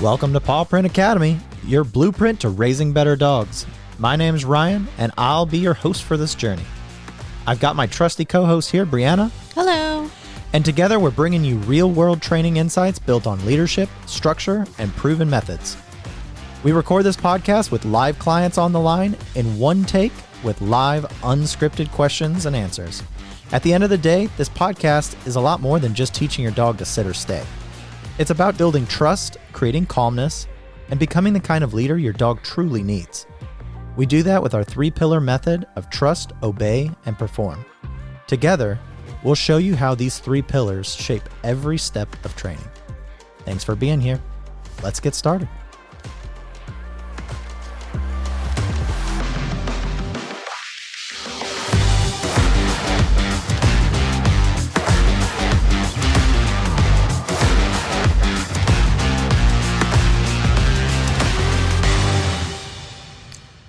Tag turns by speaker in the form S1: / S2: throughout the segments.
S1: Welcome to Paw Print Academy, your blueprint to raising better dogs. My name's Ryan, and I'll be your host for this journey. I've got my trusty co-host here, Brianna.
S2: Hello.
S1: And together we're bringing you real-world training insights built on leadership, structure, and proven methods. We record this podcast with live clients on the line in one take with live, unscripted questions and answers. At the end of the day, this podcast is a lot more than just teaching your dog to sit or stay. It's about building trust, creating calmness, and becoming the kind of leader your dog truly needs. We do that with our 3-pillar method of trust, obey, and perform. Together, we'll show you how these 3 pillars shape every step of training. Thanks for being here. Let's get started.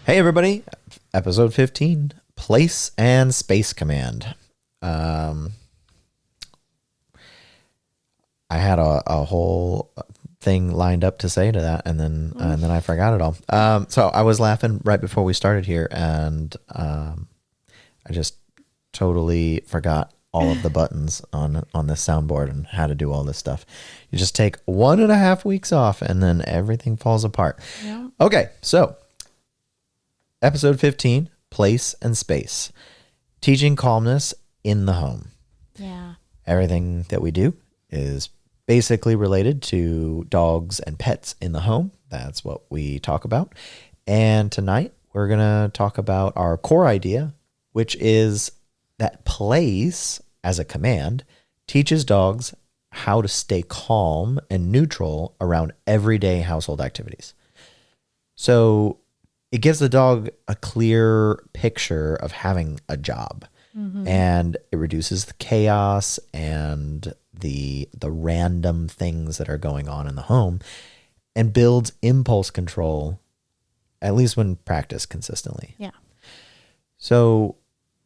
S1: Hey everybody, episode 15, Place and Space Command. I had a whole thing lined up to say to that, and then I forgot it all. So I was laughing right before we started here, and I just totally forgot all of the buttons on this soundboard and how to do all this stuff. You just take 1.5 weeks off, and then everything falls apart. Yeah. Okay, so episode 15, Place and Space. Teaching calmness in the home.
S2: Yeah.
S1: Everything that we do is basically related to dogs and pets in the home. That's what we talk about. And tonight we're going to talk about our core idea, which is that place as a command teaches dogs how to stay calm and neutral around everyday household activities. So it gives the dog a clear picture of having a job, and it reduces the chaos and the random things that are going on in the home, and builds impulse control, at least when practiced consistently.
S2: Yeah.
S1: So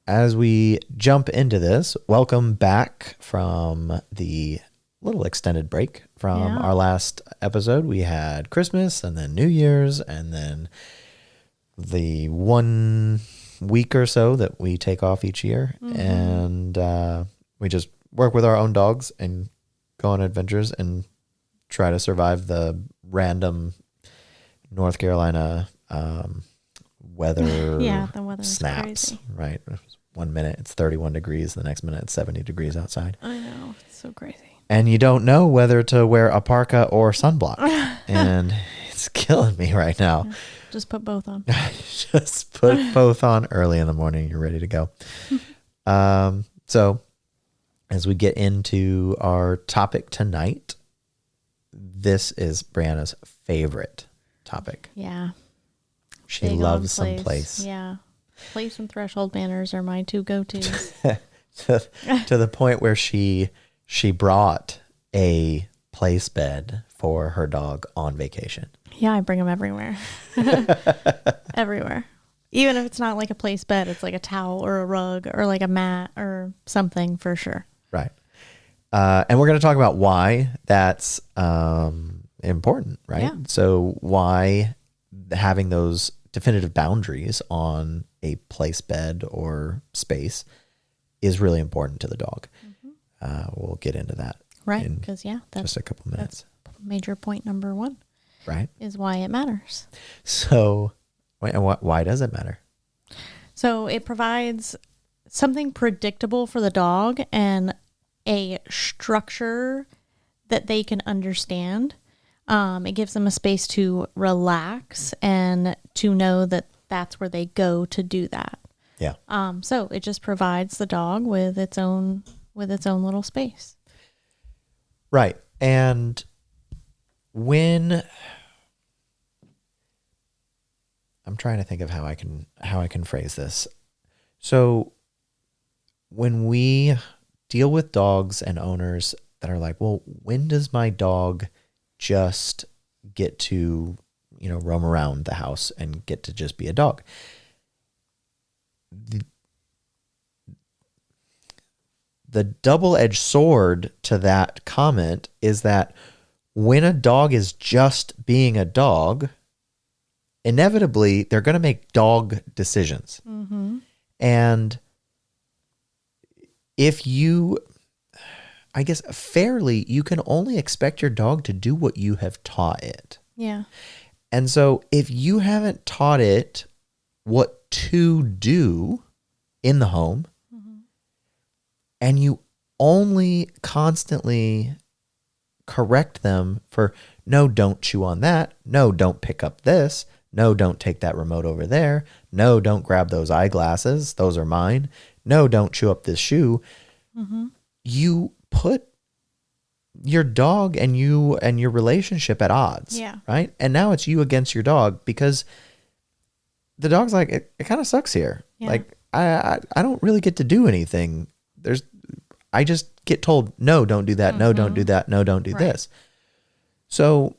S1: as we jump into this, welcome back from the little extended break from our last episode. We had Christmas and then New Year's, and then the 1 week or so that we take off each year, and we just work with our own dogs and go on adventures and try to survive the random North Carolina weather
S2: the weather
S1: snaps.
S2: crazy.
S1: Right. 1 minute it's 31 degrees, the next minute it's 70 degrees outside.
S2: I know, it's so crazy.
S1: And you don't know whether to wear a parka or sunblock. And it's killing me right now.
S2: Yeah. Just put both on.
S1: Just put both on early in the morning. You're ready to go. So as we get into our topic tonight, this is Brianna's favorite topic.
S2: Yeah.
S1: She loves some place.
S2: Yeah. Place and threshold manners are my 2 go-tos.
S1: to the point where she brought a place bed for her dog on vacation.
S2: Yeah, I bring them everywhere. Everywhere. Even if it's not like a place bed, it's like a towel or a rug or like a mat or something for sure.
S1: Right. And we're going to talk about why that's important, right?
S2: Yeah.
S1: So why having those definitive boundaries on a place bed or space is really important to the dog. We'll get into that.
S2: Right. Because,
S1: that's just a couple minutes.
S2: That's major point number 1.
S1: Right.
S2: Is why it matters.
S1: So why does it matter?
S2: So it provides something predictable for the dog and a structure that they can understand. It gives them a space to relax and to know that that's where they go to do that.
S1: Yeah.
S2: So it just provides the dog with its own little space.
S1: Right. And when I'm trying to think of how I can phrase this. So when we deal with dogs and owners that are like, well, when does my dog just get to, roam around the house and get to just be a dog? The double-edged sword to that comment is that when a dog is just being a dog, inevitably they're going to make dog decisions.
S2: Mm-hmm.
S1: And if you, I guess fairly, you can only expect your dog to do what you have taught it.
S2: Yeah.
S1: And so if you haven't taught it what to do in the home, and you only constantly correct them for, no, don't chew on that. No, don't pick up this. No, don't take that remote over there. No, don't grab those eyeglasses. Those are mine. No, don't chew up this shoe. You put your dog and you and your relationship at odds.
S2: Yeah.
S1: Right? And now it's you against your dog, because the dog's like, it kind of sucks here.
S2: Yeah.
S1: Like, I don't really get to do anything. I just get told, no, don't do that. No, don't do that. No, don't do this. So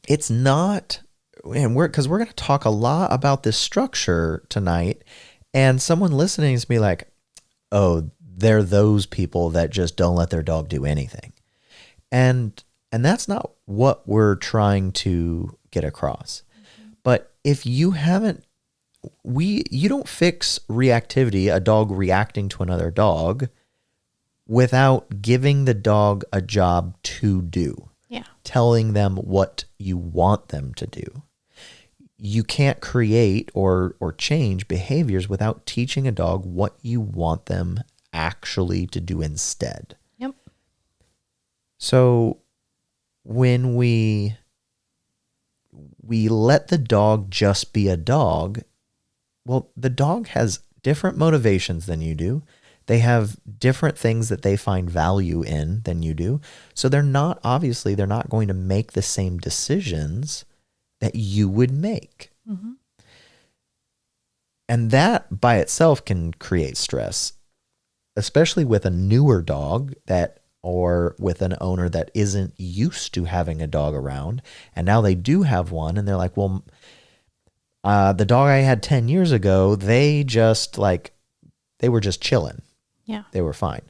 S1: it's not, and because we're going to talk a lot about this structure tonight, and someone listening is be like, oh, they're those people that just don't let their dog do anything. And that's not what we're trying to get across. But if you haven't, you don't fix reactivity, a dog reacting to another dog, without giving the dog a job to do.
S2: Yeah.
S1: Telling them what you want them to do. You can't create or change behaviors without teaching a dog what you want them actually to do instead.
S2: Yep.
S1: So when we let the dog just be a dog, well, the dog has different motivations than you do. They have different things that they find value in than you do. So they're not going to make the same decisions that you would make. And that by itself can create stress, especially with a newer dog or with an owner that isn't used to having a dog around. And now they do have one, and they're like, well, the dog I had 10 years ago, they were just chilling.
S2: Yeah.
S1: They were fine.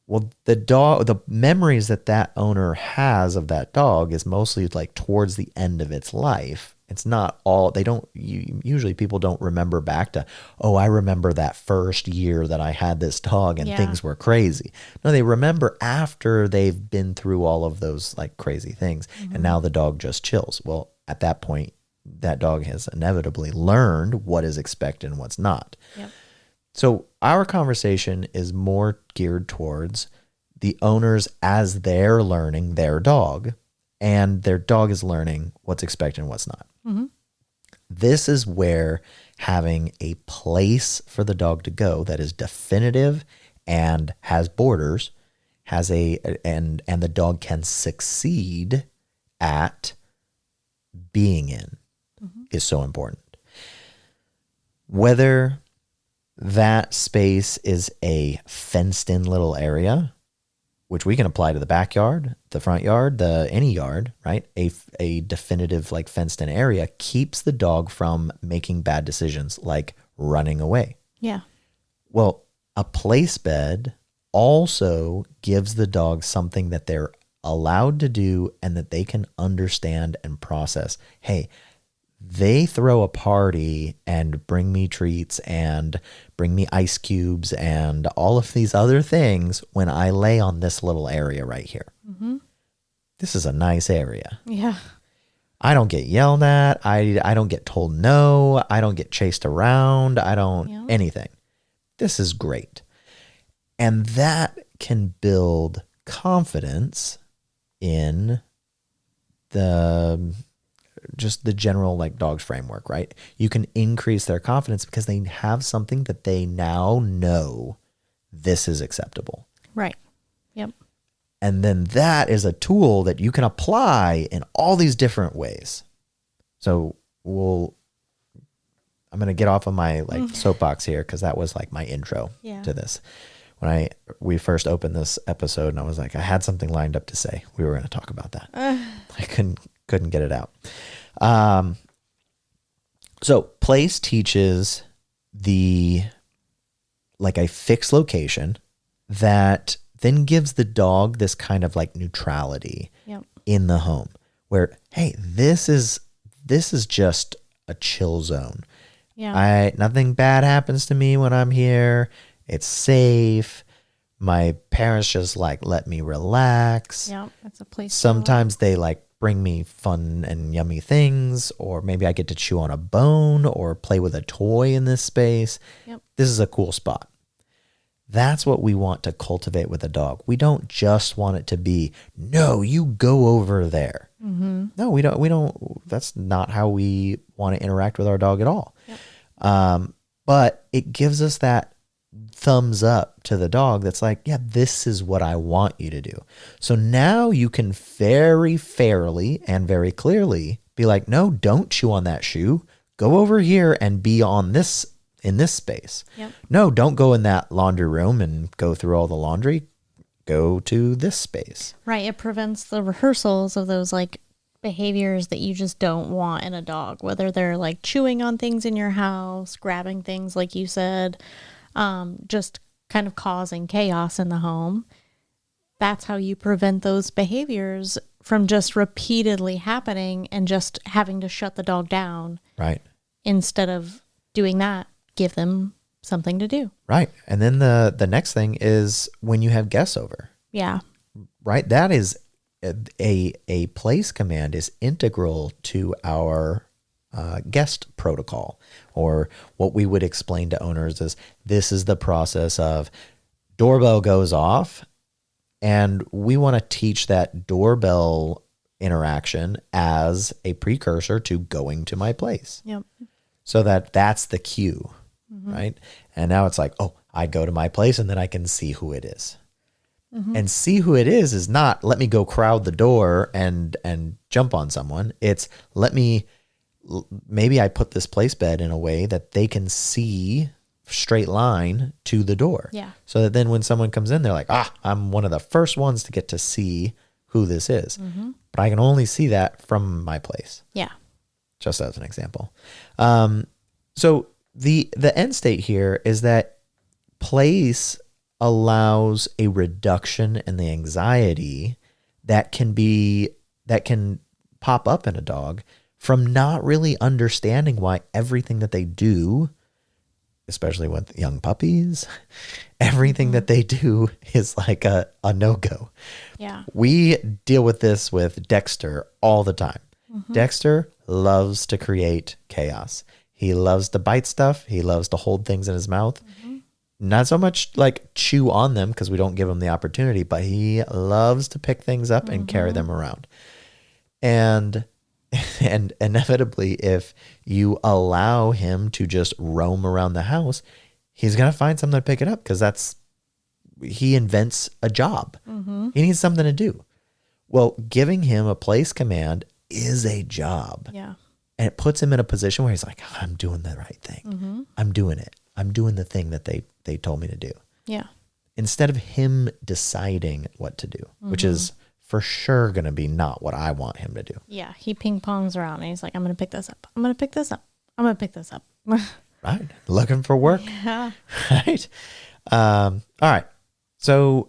S1: Well, the memories that owner has of that dog is mostly like towards the end of its life. It's not all, usually people don't remember back to, oh, I remember that first year that I had this dog and things were crazy. No, they remember after they've been through all of those like crazy things. And now the dog just chills. Well, at that point, that dog has inevitably learned what is expected and what's not.
S2: Yep.
S1: So our conversation is more geared towards the owners as they're learning their dog, and their dog is learning what's expected and what's not. This is where having a place for the dog to go that is definitive and has borders, and the dog can succeed at being in is so important. Whether that space is a fenced-in little area, which we can apply to the backyard, the front yard, any yard, right? A definitive like fenced-in area keeps the dog from making bad decisions like running away.
S2: Yeah.
S1: Well, a place bed also gives the dog something that they're allowed to do and that they can understand and process. Hey, they throw a party and bring me treats and bring me ice cubes and all of these other things when I lay on this little area right here. This is a nice area.
S2: Yeah.
S1: I don't get yelled at. I don't get told no. I don't get chased around. I don't anything. This is great. And that can build confidence in just the general like dog's framework, right? You can increase their confidence because they have something that they now know this is acceptable.
S2: Right. Yep.
S1: And then that is a tool that you can apply in all these different ways. So I'm going to get off of my like soapbox here because that was like my intro to this. When we first opened this episode, and I was like, I had something lined up to say. We were going to talk about that. I couldn't get it out. So place teaches a fixed location that then gives the dog this kind of like neutrality
S2: Yep.
S1: in the home where, hey, this is just a chill zone.
S2: Yeah.
S1: Nothing bad happens to me when I'm here. It's safe. My parents just like let me relax.
S2: Yep. It's a place.
S1: Sometimes they like bring me fun and yummy things, or maybe I get to chew on a bone or play with a toy in this space.
S2: Yep.
S1: This is a cool spot. That's what we want to cultivate with a dog. We don't just want it to be, no, you go over there.
S2: Mm-hmm.
S1: No, we don't. That's not how we want to interact with our dog at all.
S2: Yep.
S1: But it gives us that thumbs up to the dog that's like, yeah, this is what I want you to do. So now you can very fairly and very clearly be like, no, don't chew on that shoe. Go over here and be on this in this space.
S2: Yep.
S1: No, don't go in that laundry room and go through all the laundry. Go to this space.
S2: Right. It prevents the rehearsals of those like behaviors that you just don't want in a dog, whether they're like chewing on things in your house, grabbing things, like you said, just kind of causing chaos in the home. That's how you prevent those behaviors from just repeatedly happening and just having to shut the dog down.
S1: Right.
S2: Instead of doing that, give them something to do.
S1: Right. And then the next thing is when you have guests over.
S2: Yeah.
S1: Right. That is a place command is integral to our guest protocol, or what we would explain to owners is this is the process of doorbell goes off, and we want to teach that doorbell interaction as a precursor to going to my place.
S2: Yep.
S1: So that's the cue, right? And now it's like, oh, I go to my place and then I can see who it is. And see who it is not let me go crowd the door and jump on someone. It's maybe I put this place bed in a way that they can see straight line to the door.
S2: Yeah.
S1: So that then when someone comes in, they're like, I'm one of the first ones to get to see who this is. But I can only see that from my place.
S2: Yeah.
S1: Just as an example. So the end state here is that place allows a reduction in the anxiety that can pop up in a dog from not really understanding why everything that they do, especially with young puppies, everything that they do is like a no-go.
S2: Yeah.
S1: We deal with this with Dexter all the time. Dexter loves to create chaos. He loves to bite stuff. He loves to hold things in his mouth. Not so much like chew on them because we don't give him the opportunity, but he loves to pick things up and carry them around. And inevitably, if you allow him to just roam around the house, he's going to find something to pick it up because he invents a job. He needs something to do. Well, giving him a place command is a job.
S2: Yeah.
S1: And it puts him in a position where he's like, I'm doing the right thing. I'm doing it. I'm doing the thing that they told me to do.
S2: Yeah.
S1: Instead of him deciding what to do, which is for sure going to be not what I want him to do.
S2: Yeah. He ping pongs around and he's like, I'm going to pick this up. I'm going to pick this up. I'm going to pick this up.
S1: Right. Looking for work.
S2: Yeah.
S1: Right. All right. So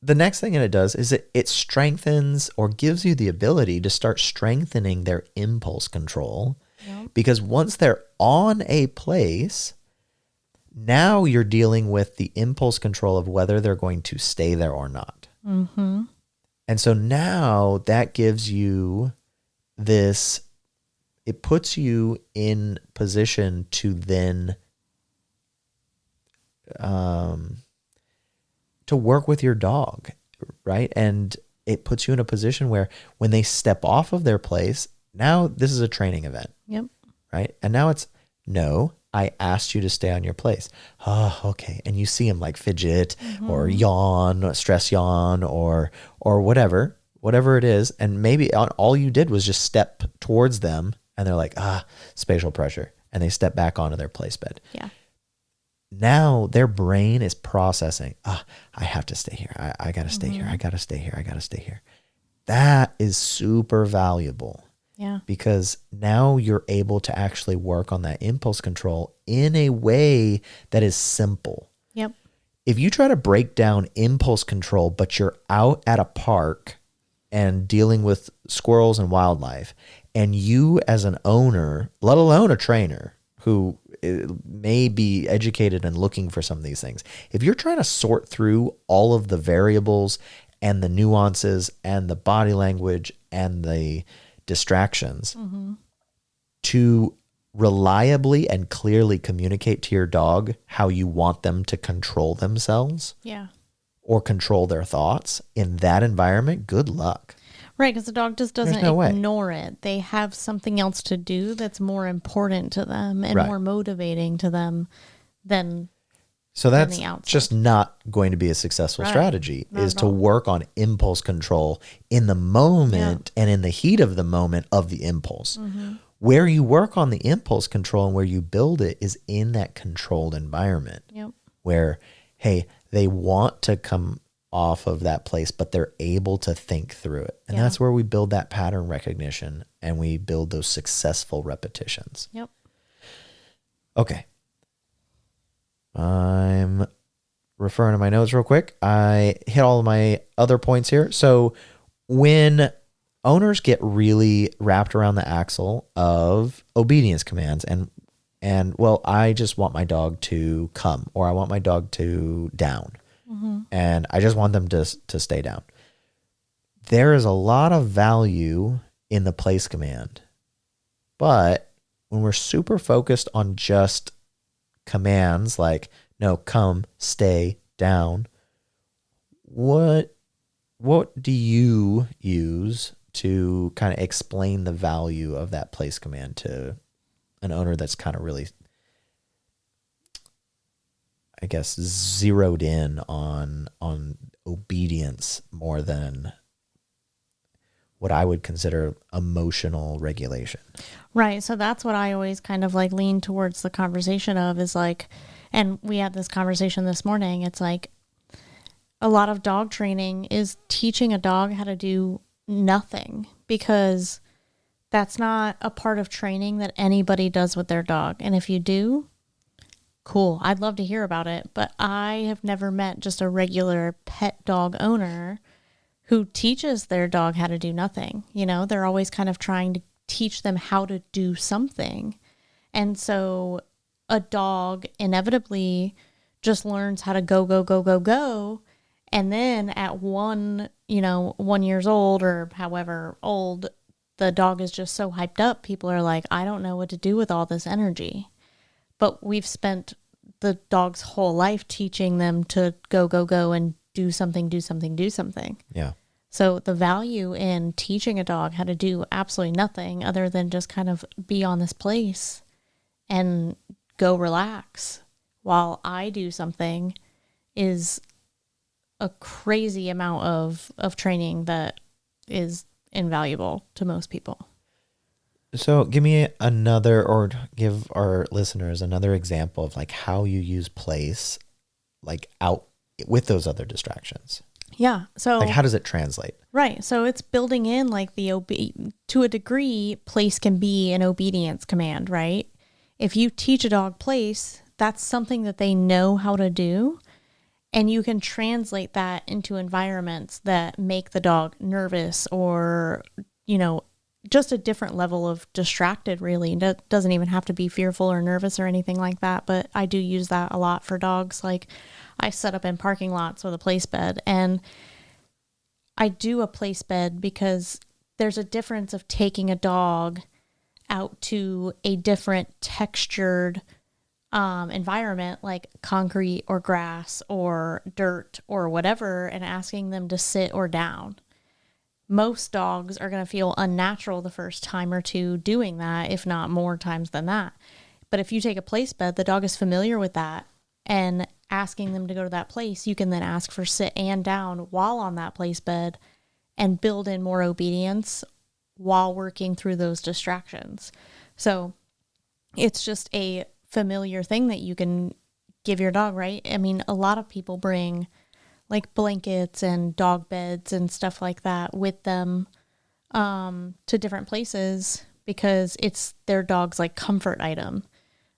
S1: the next thing that it does is it strengthens or gives you the ability to start strengthening their impulse control.
S2: Yep.
S1: Because once they're on a place, now you're dealing with the impulse control of whether they're going to stay there or not. And so now that gives you it puts you in position to then to work with your dog, right? And it puts you in a position where when they step off of their place, now this is a training event.
S2: Yep.
S1: Right? And now it's, no, I asked you to stay on your place. Oh, okay. And you see him like fidget or yawn, stress yawn, or whatever it is. And maybe all you did was just step towards them and they're like, spatial pressure. And they step back onto their place bed.
S2: Yeah.
S1: Now their brain is processing, I have to stay here. I got to stay here. I got to stay here. I got to stay here. That is super valuable.
S2: Yeah.
S1: Because now you're able to actually work on that impulse control in a way that is simple.
S2: Yep.
S1: if you try to break down impulse control, but you're out at a park and dealing with squirrels and wildlife, and you as an owner, let alone a trainer who may be educated and looking for some of these things, if you're trying to sort through all of the variables and the nuances and the body language and the distractions to reliably and clearly communicate to your dog how you want them to control themselves or control their thoughts in that environment, good luck.
S2: Right, because the dog just doesn't
S1: no way.
S2: ignore it. They have something else to do that's more important to them and more motivating to them than
S1: So that's
S2: the outside.
S1: just not going to be a successful strategy, is to work on impulse control in the moment and in the heat of the moment of the impulse. Where you work on the impulse control and where you build it is in that controlled environment where, hey, they want to come off of that place, but they're able to think through it. And that's where we build that pattern recognition and we build those successful repetitions. Okay. I'm referring to my notes real quick. I hit all of my other points here. So when owners get really wrapped around the axle of obedience commands and well, I just want my dog to come, or I want my dog to down, and I just want them to stay down. There is a lot of value in the place command, but when we're super focused on just commands like no, come, stay, down, what do you use to kind of explain the value of that place command to an owner that's kind of really, I guess, zeroed in on obedience more than what I would consider emotional regulation?
S2: Right. So that's what I always kind of like lean towards the conversation of is like, and we had this conversation this morning. It's like a lot of dog training is teaching a dog how to do nothing, because that's not a part of training that anybody does with their dog. And if you do, cool, I'd love to hear about it. But I have never met just a regular pet dog owner who teaches their dog how to do nothing. You know, they're always kind of trying to teach them how to do something. And so a dog inevitably just learns how to go, go, go, go, go. And then at 1 years old or however old, the dog is just so hyped up. People are like, I don't know what to do with all this energy. But we've spent the dog's whole life teaching them to go, go, go and do something, do something, do something.
S1: Yeah.
S2: So the value in teaching a dog how to do absolutely nothing other than just kind of be on this place and go relax while I do something is a crazy amount of training that is invaluable to most people.
S1: So give me another, or give our listeners another example of like how you use place like out with those other distractions.
S2: Yeah. So
S1: like how does it translate?
S2: Right. So it's building in like to a degree, place can be an obedience command, right? If you teach a dog place, that's something that they know how to do. And you can translate that into environments that make the dog nervous or, just a different level of distracted, really. It doesn't even have to be fearful or nervous or anything like that. But I do use that a lot for dogs. Like I set up in parking lots with a place bed, and I do a place bed because there's a difference of taking a dog out to a different textured environment like concrete or grass or dirt or whatever and asking them to sit or down. Most dogs are going to feel unnatural the first time or two doing that, if not more times than that. But if you take a place bed, the dog is familiar with that, and asking them to go to that place, you can then ask for sit and down while on that place bed and build in more obedience while working through those distractions. So it's just a familiar thing that you can give your dog, right? I mean, a lot of people bring like blankets and dog beds and stuff like that with them to different places because it's their dog's like comfort item.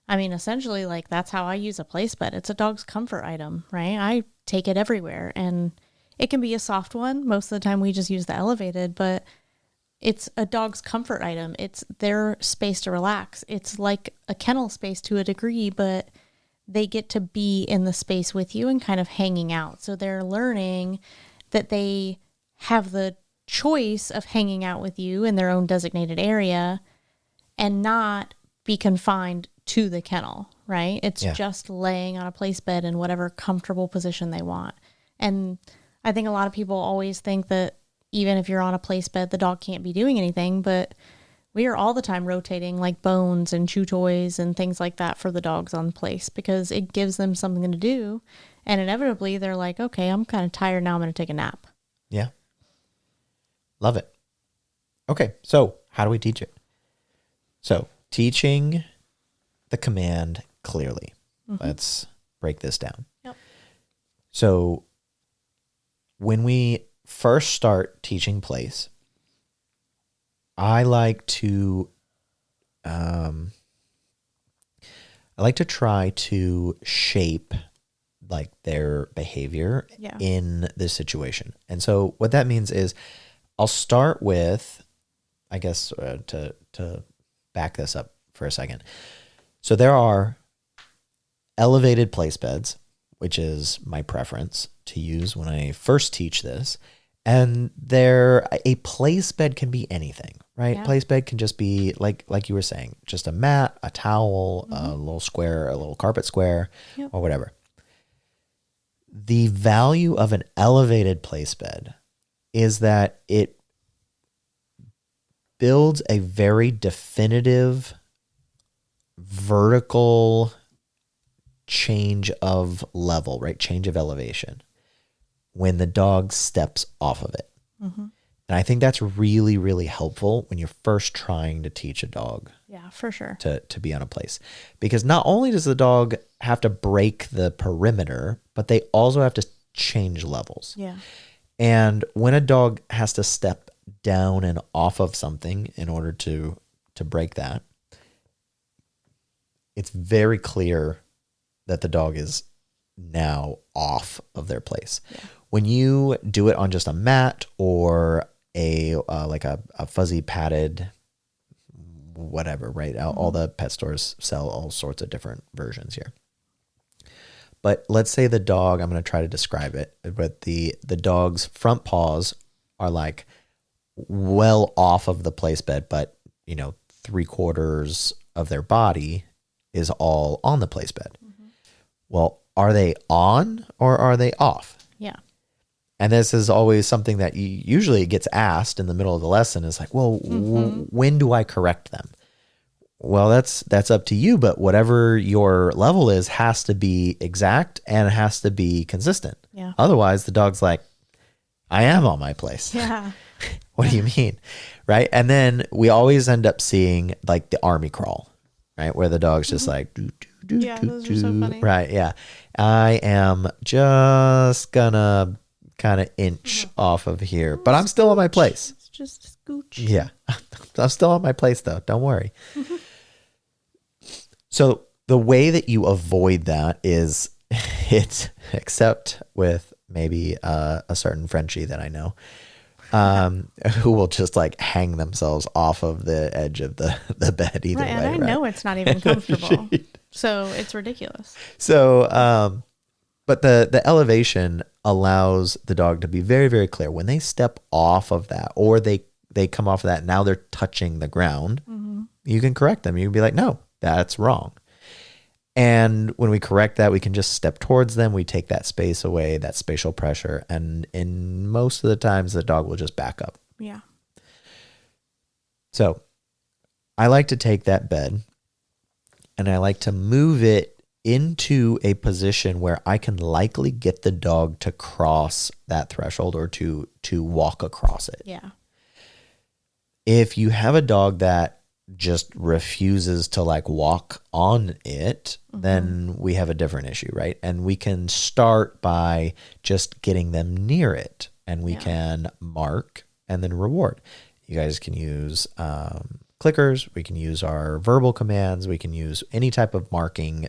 S2: I mean, essentially, like that's how I use a place bed. It's a dog's comfort item, right? I take it everywhere, and it can be a soft one. Most of the time we just use the elevated, but it's a dog's comfort item. It's their space to relax. It's like a kennel space to a degree, but they get to be in the space with you and kind of hanging out. So they're learning that they have the choice of hanging out with you in their own designated area and not be confined to the kennel, right? It's just laying on a place bed in whatever comfortable position they want. And I think a lot of people always think that even if you're on a place bed, the dog can't be doing anything, but we are all the time rotating like bones and chew toys and things like that for the dogs on place because it gives them something to do. And inevitably they're like, okay, I'm kind of tired now. I'm going to take a nap.
S1: Yeah. Love it. Okay. So how do we teach it? So teaching the command clearly. Let's break this down.
S2: Yep.
S1: So when we first start teaching place, I like to try to shape like their behavior in this situation. And so what that means is I'll start with, I guess, to back this up for a second. So there are elevated place beds, which is my preference to use when I first teach this. And a place bed can be anything, right?
S2: Yeah.
S1: Place bed can just be like you were saying, just a mat, a towel, a little square, a little carpet square, or whatever. The value of an elevated place bed is that it builds a very definitive vertical change of level, right? Change of elevation when the dog steps off of it. And I think that's really, really helpful when you're first trying to teach a dog.
S2: Yeah, for sure.
S1: To be on a place. Because not only does the dog have to break the perimeter, but they also have to change levels.
S2: Yeah.
S1: And when a dog has to step down and off of something in order to break that, it's very clear that the dog is now off of their place. Yeah. When you do it on just a mat or a fuzzy padded whatever, right? All the pet stores sell all sorts of different versions here. But let's say the dog, I'm going to try to describe it, but the dog's front paws are like well off of the place bed, but 3/4 of their body is all on the place bed. Well, are they on or are they off?
S2: Yeah.
S1: And this is always something that usually gets asked in the middle of the lesson is like, well, when do I correct them? Well, that's up to you, but whatever your level is has to be exact and it has to be consistent.
S2: Yeah.
S1: Otherwise, the dog's like, I am on my place.
S2: Yeah.
S1: What do you mean? Right? And then we always end up seeing like the army crawl, right? Where the dog's just like, do, do,
S2: Yeah,
S1: do,
S2: those
S1: do.
S2: are so funny.
S1: Right, yeah. I am just gonna kind of inch off of here, but I'm still on my place.
S2: It's just a scooch.
S1: Yeah. I'm still on my place though. Don't worry. So the way that you avoid that is except with maybe a certain Frenchie that I know, who will just like hang themselves off of the edge of the bed either way.
S2: And I know it's not even comfortable. So it's ridiculous.
S1: So, but the elevation allows the dog to be very, very clear when they step off of that or they come off of that. Now they're touching the ground. You can correct them. You can be like, no, that's wrong. And when we correct that, we can just step towards them. We take that space away, that spatial pressure. And in most of the times, the dog will just back up.
S2: Yeah.
S1: So I like to take that bed and I like to move it into a position where I can likely get the dog to cross that threshold or to walk across it.
S2: Yeah.
S1: If you have a dog that just refuses to like walk on it, then we have a different issue, right? And we can start by just getting them near it and we can mark and then reward. You guys can use clickers, we can use our verbal commands, we can use any type of marking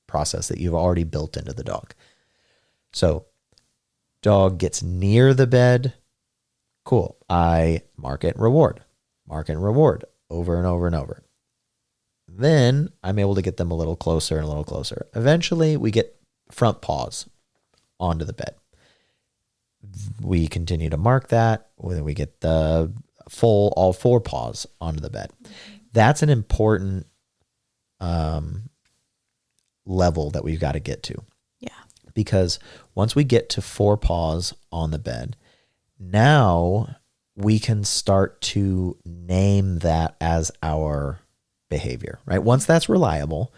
S1: process that you've already built into the dog. So dog gets near the bed. Cool. I mark it, reward, over and over and over. Then I'm able to get them a little closer and a little closer. Eventually, we get front paws onto the bed. We continue to mark that. Then we get the all 4 paws onto the bed. That's an important level that we've got to get to.
S2: Yeah.
S1: Because once we get to 4 paws on the bed, now we can start to name that as our behavior, right? Once that's reliable,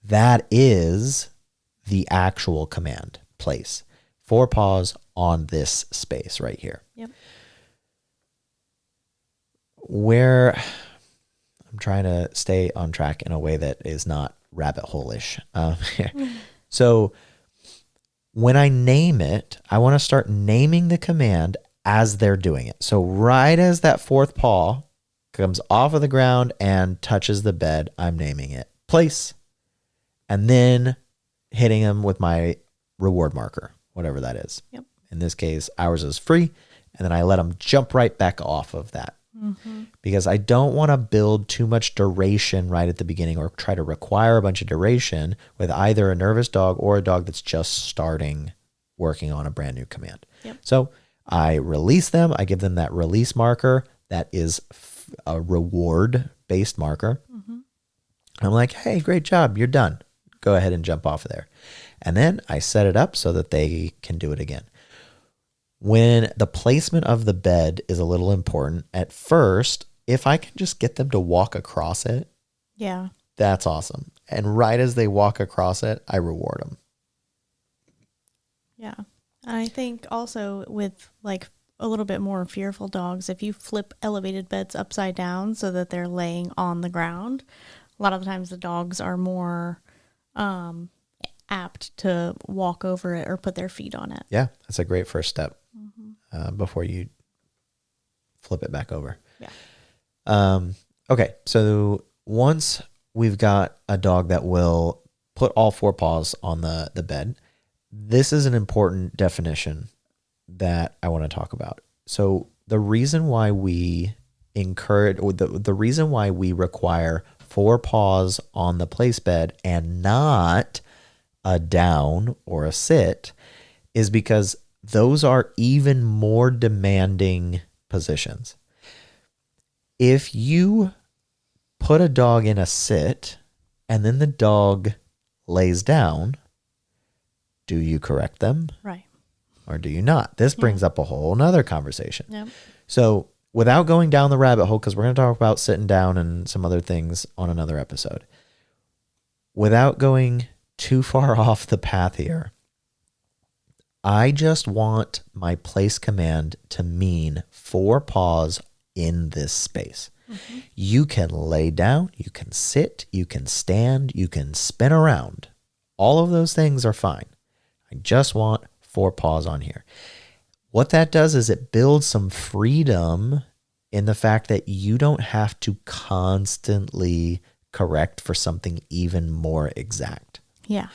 S1: that is the actual command. Place 4 paws on this space right here.
S2: Yep.
S1: Where I'm trying to stay on track in a way that is not rabbit hole-ish. So when I name it, I want to start naming the command as they're doing it. So right as that 4th paw comes off of the ground and touches the bed, I'm naming it place, and then hitting them with my reward marker, whatever that is.
S2: Yep.
S1: In this case, ours is free, and then I let them jump right back off of that. Because I don't want to build too much duration right at the beginning or try to require a bunch of duration with either a nervous dog or a dog that's just starting working on a brand new command.
S2: Yep.
S1: So I release them. I give them that release marker that is a reward-based marker. I'm like, hey, great job. You're done. Go ahead and jump off of there. And then I set it up so that they can do it again. When the placement of the bed is a little important, at first, if I can just get them to walk across it,
S2: Yeah.
S1: that's awesome. And right as they walk across it, I reward them.
S2: Yeah. I think also with like a little bit more fearful dogs, if you flip elevated beds upside down so that they're laying on the ground, a lot of the times the dogs are more apt to walk over it or put their feet on it.
S1: Yeah, that's a great first step before you flip it back over.
S2: Yeah.
S1: Okay, so once we've got a dog that will put all 4 paws on the bed, this is an important definition that I want to talk about. So the reason why we encourage, or the reason why we require 4 paws on the place bed and not a down or a sit is because those are even more demanding positions. If you put a dog in a sit and then the dog lays down, do you correct them?
S2: Right.
S1: Or do you not? This brings up a whole nother conversation.
S2: Yep.
S1: So without going down the rabbit hole, because we're going to talk about sitting down and some other things on another episode, without going too far off the path here, I just want my place command to mean 4 paws in this space. You can lay down, you can sit, you can stand, you can spin around. All of those things are fine. I just want 4 paws on here. What that does is it builds some freedom in the fact that you don't have to constantly correct for something even more exact.
S2: Yeah.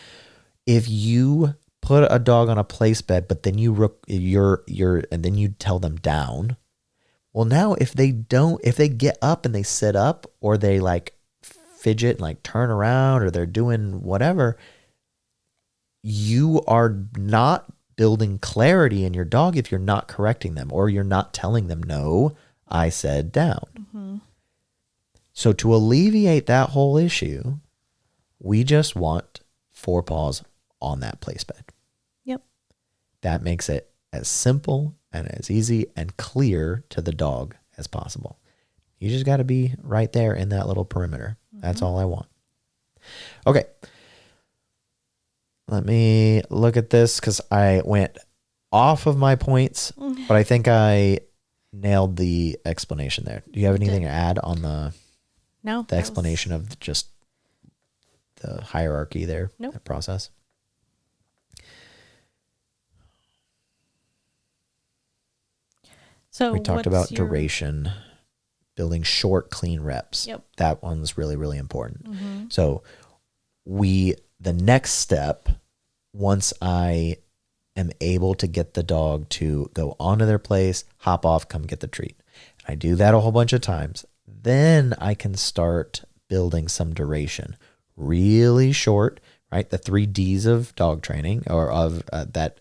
S1: If you put a dog on a place bed, but then and then you tell them down. Well, now if they get up and they sit up, or they like fidget and like turn around, or they're doing whatever, you are not building clarity in your dog if you're not correcting them, or you're not telling them, no, I said down. So to alleviate that whole issue, we just want 4 paws on that place bed.
S2: Yep.
S1: That makes it as simple and as easy and clear to the dog as possible. You just got to be right there in that little perimeter. That's all I want. Okay. Let me look at this because I went off of my points, but I think I nailed the explanation there. Do you have anything to add on the explanation of just the hierarchy there?
S2: Nope.
S1: That process?
S2: So
S1: We talked about duration. building short, clean reps.
S2: Yep.
S1: That one's really, really important. So the next step, once I am able to get the dog to go onto their place, hop off, come get the treat. I do that a whole bunch of times. Then I can start building some duration. Really short, right? The 3 Ds of dog training or of that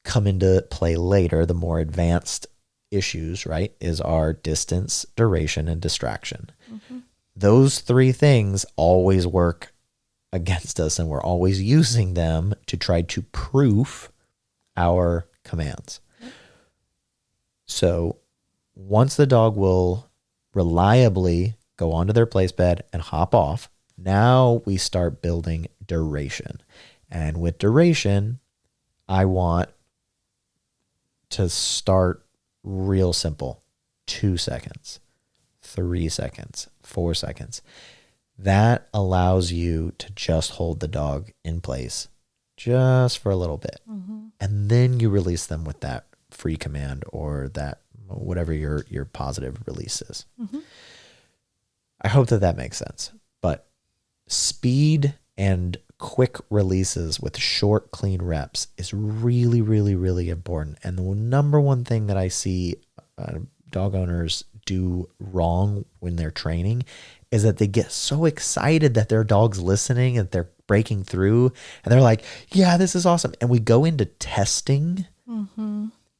S1: come into play later, the more advanced issues, right, is our distance, duration, and distraction. Those 3 things always work against us, and we're always using them to try to proof our commands. So once the dog will reliably go onto their place bed and hop off, now we start building duration. And with duration, I want to start real simple. 2 seconds, 3 seconds, 4 seconds. That allows you to just hold the dog in place just for a little bit. And then you release them with that free command or that whatever your positive release is. I hope that makes sense. But speed and quick releases with short, clean reps is really, really, really important. And the number one thing that I see dog owners do wrong when they're training is that they get so excited that their dog's listening and they're breaking through and they're like, yeah, this is awesome. And we go into testing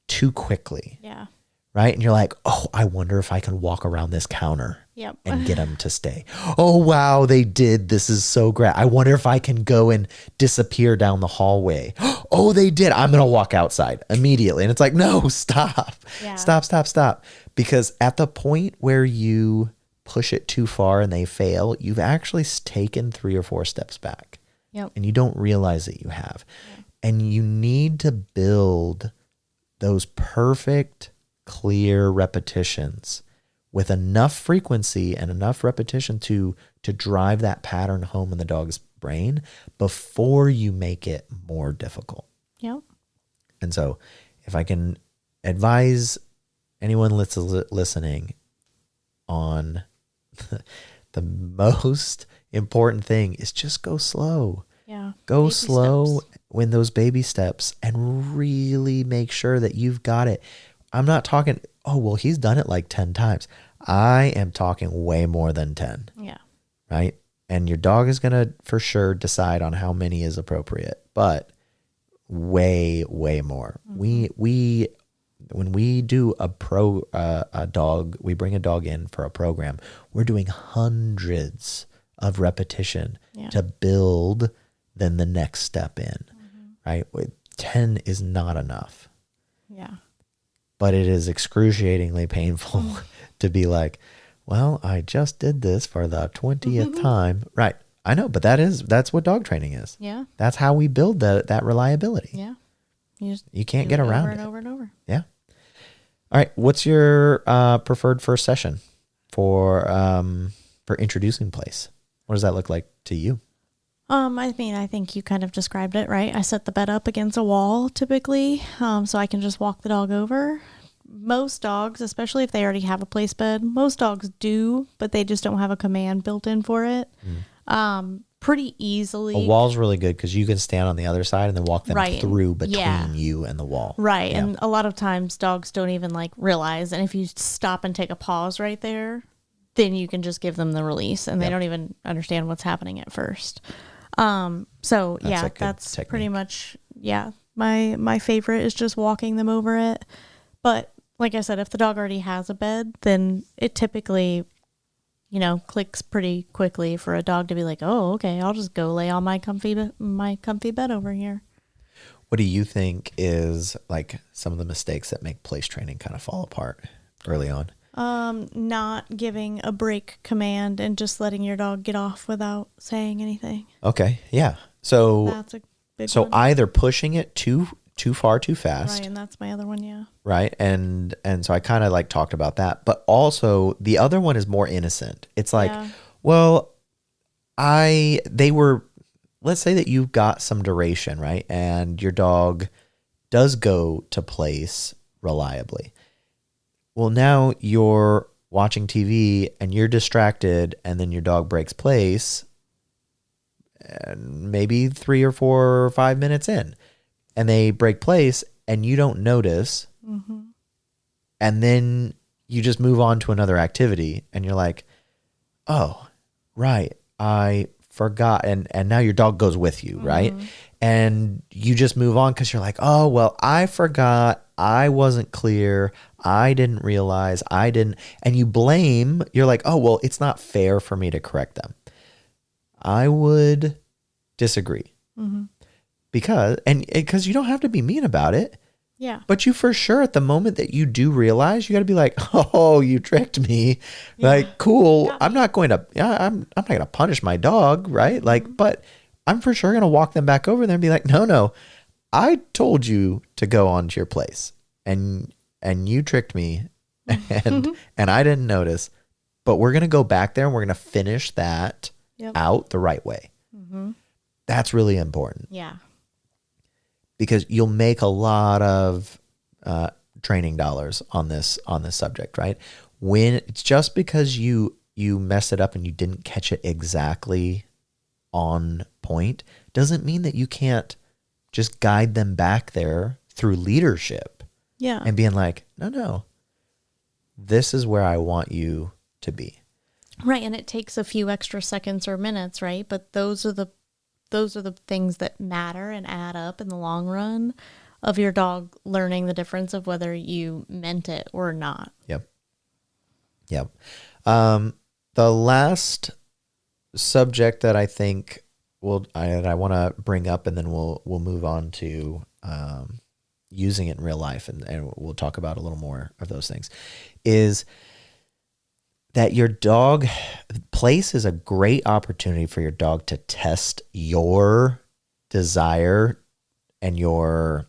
S1: too quickly.
S2: Yeah.
S1: Right? And you're like, oh, I wonder if I can walk around this counter
S2: Yep.
S1: and get them to stay. Oh, wow, they did. This is so great. I wonder if I can go and disappear down the hallway. Oh, they did. I'm going to walk outside immediately. And it's like, no, stop.
S2: Yeah.
S1: Stop. Because at the point where you push it too far and they fail, you've actually taken 3 or 4 steps back.
S2: Yep.
S1: And you don't realize that you have. And you need to build those perfect, clear repetitions with enough frequency and enough repetition to drive that pattern home in the dog's brain before you make it more difficult.
S2: Yep.
S1: And so if I can advise anyone listening on the most important thing is just go slow.
S2: Yeah.
S1: Go
S2: Baby
S1: slow
S2: steps.
S1: when those baby steps and really make sure that you've got it. I'm not talking, oh, well, he's done it like 10 times. I am talking way more than 10.
S2: Yeah.
S1: Right? And your dog is going to for sure decide on how many is appropriate, but way, way more. When we do a dog, we bring a dog in for a program, we're doing hundreds of repetition to build then the next step in, right? 10 is not enough.
S2: Yeah.
S1: But it is excruciatingly painful to be like, well, I just did this for the 20th time. Right. I know, but that's what dog training is.
S2: Yeah.
S1: That's how we build that reliability.
S2: Yeah.
S1: You can't get around it.
S2: Over and over.
S1: Yeah. All right. What's your preferred first session for introducing place? What does that look like to you?
S2: I think you kind of described it, right? I set the bed up against a wall typically, so I can just walk the dog over. Most dogs, especially if they already have a place bed, most dogs do, but they just don't have a command built in for it. Pretty easily.
S1: A wall's really good because you can stand on the other side and then walk them
S2: Right.
S1: through between you and the wall.
S2: Right.
S1: Yeah.
S2: And a lot of times dogs don't even realize. And if you stop and take a pause right there, then you can just give them the release and they don't even understand what's happening at first. So
S1: That's a good
S2: that's
S1: technique.
S2: pretty much, my favorite is just walking them over it. But like I said, if the dog already has a bed, then it typically, clicks pretty quickly for a dog to be like, oh, okay, I'll just go lay on my comfy bed over here.
S1: What do you think is some of the mistakes that make place training kind of fall apart early on?
S2: Not giving a break command and just letting your dog get off without saying anything.
S1: Okay. Yeah. So
S2: That's a big one.
S1: either pushing it too far too fast.
S2: Right, and that's my other one, yeah.
S1: Right. And so I kind of talked about that, but also the other one is more innocent. It's well, let's say that you've got some duration, right? And your dog does go to place reliably. Well, now you're watching TV and you're distracted and then your dog breaks place, and maybe 3 or 4 or 5 minutes in, and they break place and you don't notice, and then you just move on to another activity and you're like, oh, right, I forgot. And now your dog goes with you, right? And you just move on because you're like, oh, well, I forgot. I wasn't clear. I didn't realize. I didn't. And you blame. You're like, oh, well, it's not fair for me to correct them. I would disagree. Because you don't have to be mean about it.
S2: Yeah.
S1: But you for sure, at the moment that you do realize, you got to be like, oh, you tricked me.
S2: Yeah.
S1: Like, cool. I'm not going to, I'm not going to punish my dog, right? Like, but I'm for sure going to walk them back over there and be like, no, I told you to go onto your place and you tricked me and I didn't notice, but we're going to go back there and we're going to finish that out the right way. That's really important.
S2: Yeah.
S1: Because you'll make a lot of training dollars on this subject, right? When it's just because you messed it up and you didn't catch it exactly on point, doesn't mean that you can't just guide them back there through leadership.
S2: Yeah.
S1: And being like, no, this is where I want you to be.
S2: Right, and it takes a few extra seconds or minutes, right? But those are the things that matter and add up in the long run of your dog learning the difference of whether you meant it or not.
S1: Yep. The last subject that I think I want to bring up, and then we'll move on to using it in real life, and we'll talk about a little more of those things, is that your dog place is a great opportunity for your dog to test your desire and your,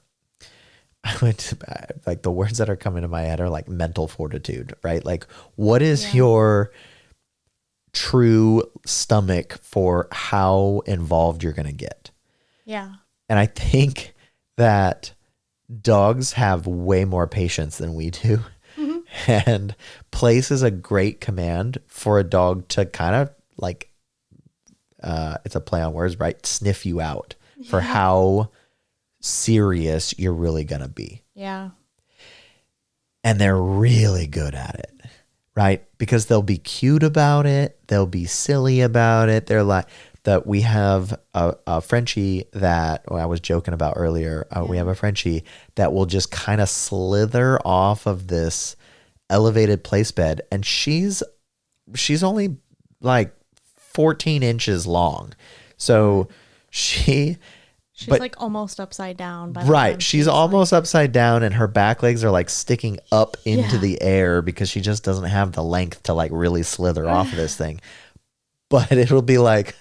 S1: like the words that are coming to my head are like mental fortitude, right? Like what is your true stomach for how involved you're going to get?
S2: Yeah.
S1: And I think that dogs have way more patience than we do. And place is a great command for a dog to kind of like, it's a play on words, right? Sniff you out for how serious you're really going to be.
S2: Yeah.
S1: And they're really good at it, right? Because they'll be cute about it. They'll be silly about it. They're like that. We have a Frenchie that I was joking about earlier. We have a Frenchie that will just kind of slither off of this elevated place bed, and she's only like 14 inches long, so she's
S2: like almost upside down by the
S1: right
S2: time
S1: she's almost upside down, and her back legs are like sticking up into the air because she just doesn't have the length to like really slither off of this thing. But it'll be like,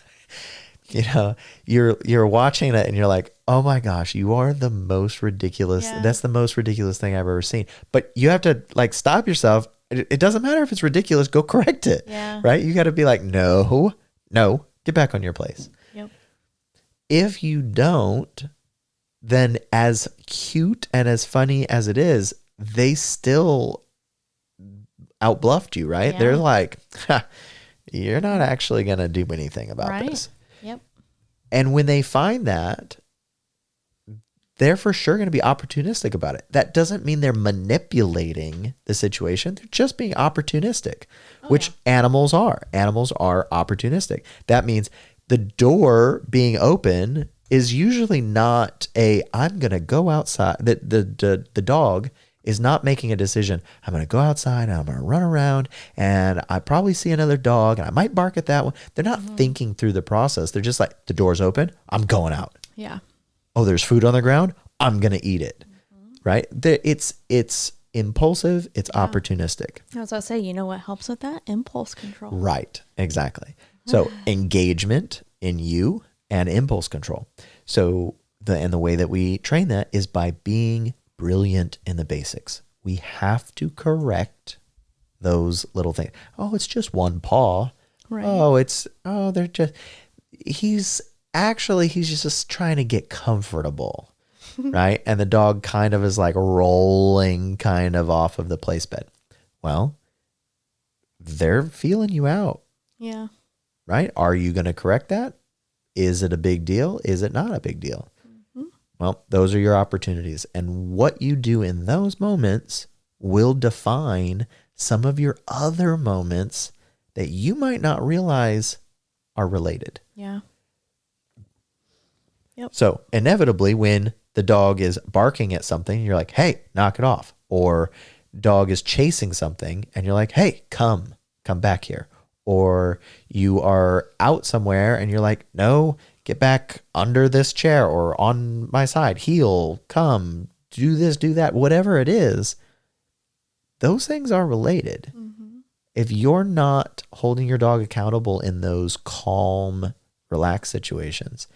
S1: you know, you're watching it and you're like, oh my gosh, you are the most ridiculous.
S2: Yeah.
S1: That's the most ridiculous thing I've ever seen. But you have to like stop yourself. It doesn't matter if it's ridiculous. Go correct it.
S2: Yeah.
S1: Right? You got to be like, no, get back on your place.
S2: Yep.
S1: If you don't, then as cute and as funny as it is, they still outbluffed you, right?
S2: Yeah.
S1: They're like, you're not actually going to do anything about this.
S2: Yep.
S1: And when they find that, they're for sure going to be opportunistic about it. That doesn't mean they're manipulating the situation. They're just being opportunistic, which animals are. Animals are opportunistic. That means the door being open is usually not I'm going to go outside. The dog is not making a decision. I'm going to go outside and I'm going to run around and I probably see another dog and I might bark at that one. They're not thinking through the process. They're just like, the door's open. I'm going out.
S2: Yeah.
S1: Oh, there's food on the ground. I'm going to eat it. Right? It's impulsive. It's opportunistic.
S2: I was going to say, you know what helps with that? Impulse control.
S1: Right. Exactly. So engagement in you and impulse control. So the way that we train that is by being brilliant in the basics. We have to correct those little things. Oh, it's just one paw. Right. They're just, he's just trying to get comfortable. Right. And the dog kind of is like rolling kind of off of the place bed. Well, they're feeling you out,
S2: Yeah.
S1: right? Are you going to correct that? Is it a big deal? Is it not a big deal?
S2: Mm-hmm.
S1: Well, those are your opportunities. And what you do in those moments will define some of your other moments that you might not realize are related.
S2: Yeah. Yep.
S1: So inevitably, when the dog is barking at something, you're like, hey, knock it off. Or dog is chasing something and you're like, hey, come back here. Or you are out somewhere and you're like, no, get back under this chair or on my side, heel, come, do this, do that, whatever it is. Those things are related.
S2: Mm-hmm.
S1: If you're not holding your dog accountable in those calm, relaxed situations,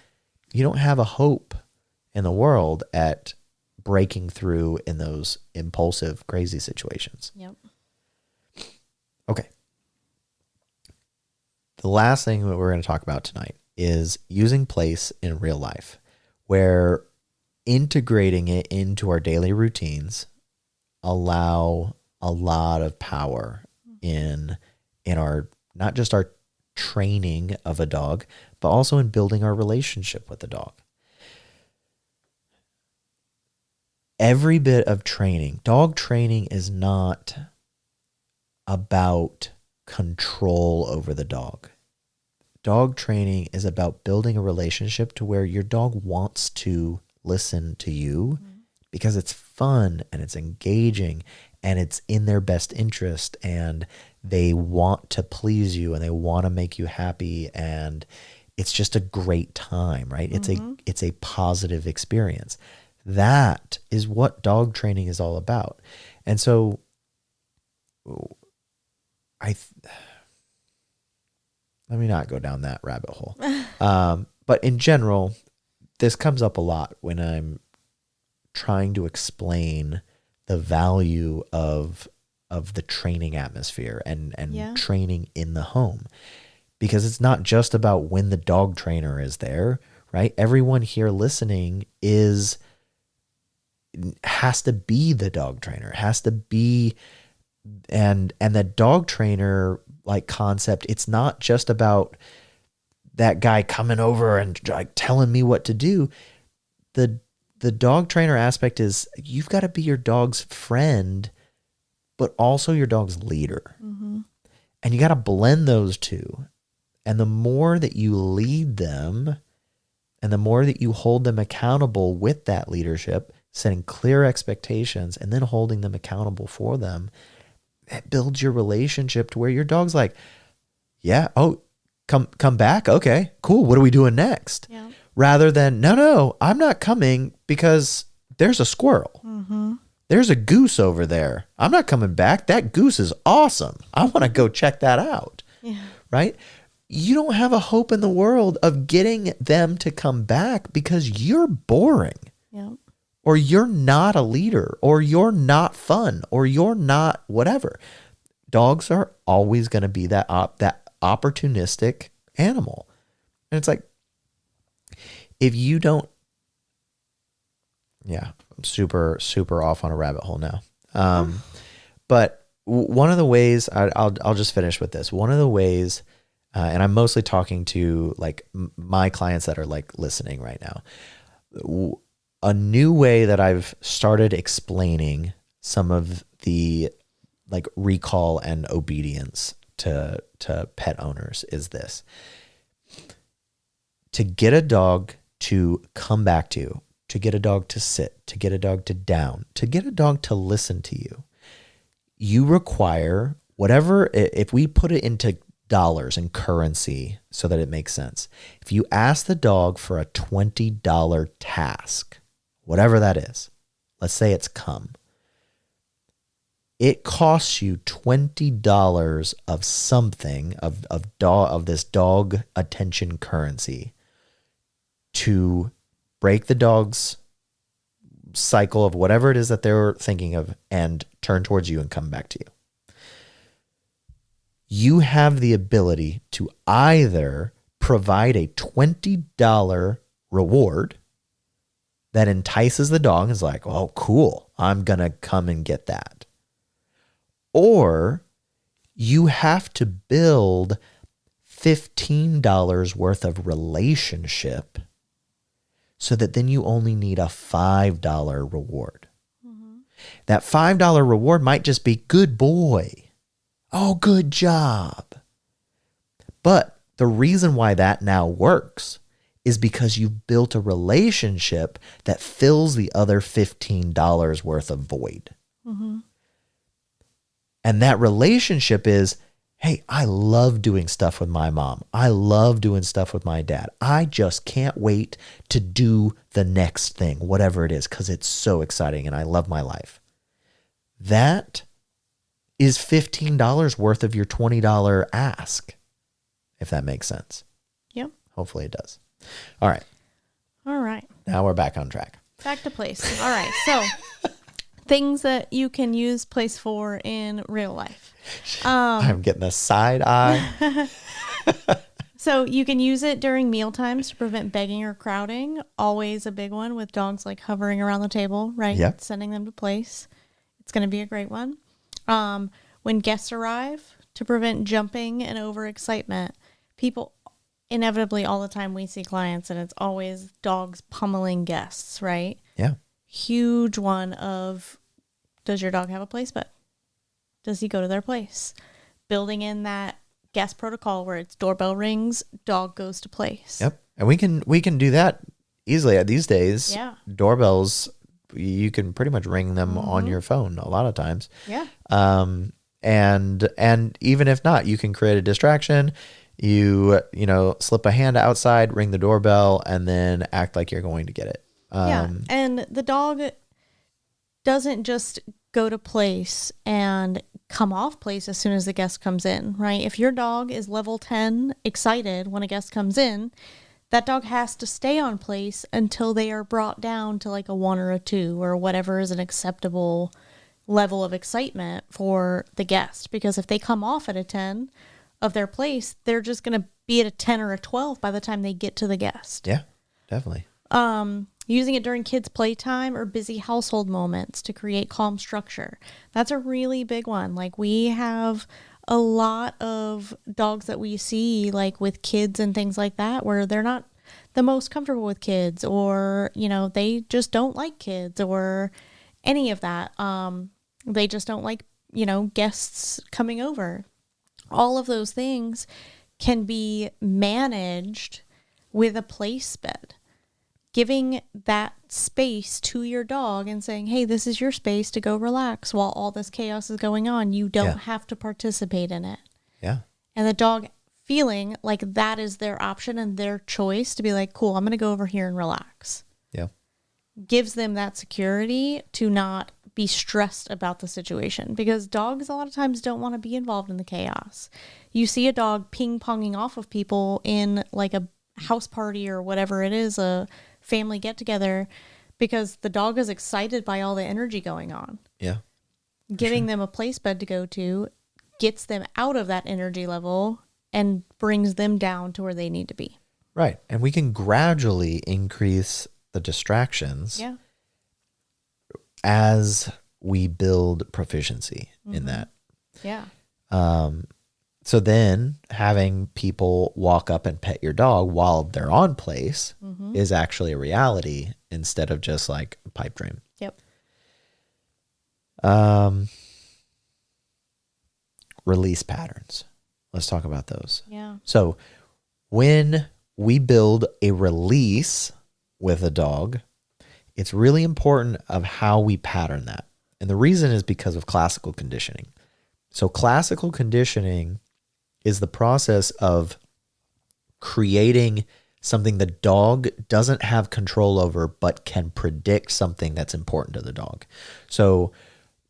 S1: you don't have a hope in the world at breaking through in those impulsive, crazy situations.
S2: Yep.
S1: Okay. The last thing that we're going to talk about tonight is using place in real life, where integrating it into our daily routines allow a lot of power in our, not just our training of a dog, but also in building our relationship with the dog. Every bit of training, dog training is not about control over the dog. Dog training is about building a relationship to where your dog wants to listen to you because it's fun and it's engaging and it's in their best interest and they want to please you and they want to make you happy and it's just a great time, right? It's a positive experience. That is what dog training is all about. And so let me not go down that rabbit hole. But in general, this comes up a lot when I'm trying to explain the value of the training atmosphere and training in the home. Because it's not just about when the dog trainer is there, right? Everyone here listening has to be the dog trainer, has to be, and the dog trainer like concept, it's not just about that guy coming over and like telling me what to do. The dog trainer aspect is you've got to be your dog's friend, but also your dog's leader. Mm-hmm. And you got to blend those two. And the more that you lead them and the more that you hold them accountable with that leadership, setting clear expectations and then holding them accountable for them, it builds your relationship to where your dog's like, yeah, oh, come back. Okay, cool. What are we doing next?
S2: Yeah.
S1: Rather than, no, I'm not coming because there's a squirrel. Mm-hmm. There's a goose over there. I'm not coming back. That goose is awesome. I want to go check that out.
S2: Yeah.
S1: Right? You don't have a hope in the world of getting them to come back because you're boring.
S2: Yeah.
S1: Or you're not a leader, or you're not fun, or you're not whatever. Dogs are always going to be that opportunistic animal. And it's like, if you don't, yeah, I'm super, super off on a rabbit hole now. But one of the ways, I'll just finish with this. One of the ways, and I'm mostly talking to like my clients that are like listening right now. A new way that I've started explaining some of the like recall and obedience to pet owners is this. To get a dog to come back to you, to get a dog to sit, to get a dog to down, to get a dog to listen to you, you require whatever, if we put it into dollars and currency so that it makes sense. If you ask the dog for a $20 task, whatever that is, let's say it's come. It costs you $20 of something of this dog attention currency to break the dog's cycle of whatever it is that they're thinking of and turn towards you and come back to you. You have the ability to either provide a $20 reward that entices the dog and is like, oh, cool, I'm going to come and get that. Or you have to build $15 worth of relationship so that then you only need a $5 reward. That $5 reward might just be good boy. Oh, good job. But the reason why that now works is because you've built a relationship that fills the other $15 worth of void. And that relationship is, hey, I love doing stuff with my mom. I love doing stuff with my dad. I just can't wait to do the next thing, whatever it is, because it's so exciting and I love my life. That is $15 worth of your $20 ask, if that makes sense.
S2: Yep.
S1: Hopefully it does. All right.
S2: All right.
S1: Now we're back on track.
S2: Back to place. All right. So things that you can use place for in real life.
S1: I'm getting a side eye.
S2: So you can use it during meal times to prevent begging or crowding. Always a big one with dogs like hovering around the table, right?
S1: Yep.
S2: Sending them to place. It's going to be a great one. When guests arrive, to prevent jumping and overexcitement. People, inevitably all the time we see clients and it's always dogs pummeling guests, right?
S1: Yeah.
S2: Huge one of, does your dog have a place bed? Does he go to their place? Building in that guest protocol where it's doorbell rings, dog goes to place.
S1: Yep. And we can do that easily these days.
S2: Yeah.
S1: Doorbells, you can pretty much ring them on your phone a lot of times.
S2: Yeah.
S1: And even if not, you can create a distraction. You slip a hand outside, ring the doorbell, and then act like you're going to get it.
S2: Yeah. And the dog doesn't just go to place and come off place as soon as the guest comes in, right? If your dog is level 10 excited when a guest comes in, that dog has to stay on place until they are brought down to like a 1 or a 2 or whatever is an acceptable level of excitement for the guest. Because if they come off at a 10 of their place, they're just going to be at a 10 or a 12 by the time they get to the guest.
S1: Yeah, definitely.
S2: Using it during kids' playtime or busy household moments to create calm structure. That's a really big one. Like we have a lot of dogs that we see like with kids and things like that where they're not the most comfortable with kids or, they just don't like kids or any of that. They just don't like, guests coming over. All of those things can be managed with a place bed. Giving that space to your dog and saying, hey, this is your space to go relax while all this chaos is going on. You don't have to participate in it.
S1: Yeah.
S2: And the dog feeling like that is their option and their choice to be like, cool, I'm going to go over here and relax.
S1: Yeah.
S2: Gives them that security to not be stressed about the situation because dogs a lot of times don't want to be involved in the chaos. You see a dog ping-ponging off of people in like a house party or whatever it is, a family get together, because the dog is excited by all the energy going on.
S1: Yeah.
S2: Giving them a place bed to go to gets them out of that energy level and brings them down to where they need to be.
S1: Right. And we can gradually increase the distractions as we build proficiency in that.
S2: Yeah.
S1: So then having people walk up and pet your dog while they're on place is actually a reality instead of just like a pipe dream.
S2: Yep.
S1: Release patterns. Let's talk about those.
S2: Yeah.
S1: So when we build a release with a dog, it's really important of how we pattern that. And the reason is because of classical conditioning. So classical conditioning is the process of creating something the dog doesn't have control over, but can predict something that's important to the dog. So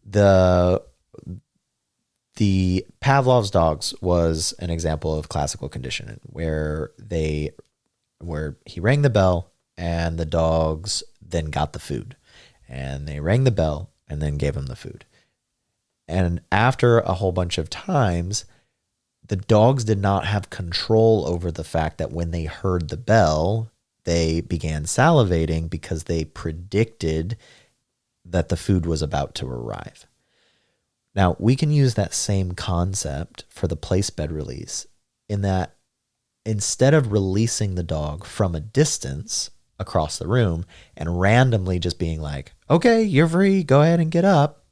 S1: the Pavlov's dogs was an example of classical conditioning where he rang the bell and the dogs then got the food, and they rang the bell and then gave him the food. And after a whole bunch of times, the dogs did not have control over the fact that when they heard the bell, they began salivating because they predicted that the food was about to arrive. Now, we can use that same concept for the place bed release in that instead of releasing the dog from a distance across the room and randomly just being like, okay, you're free, go ahead and get up.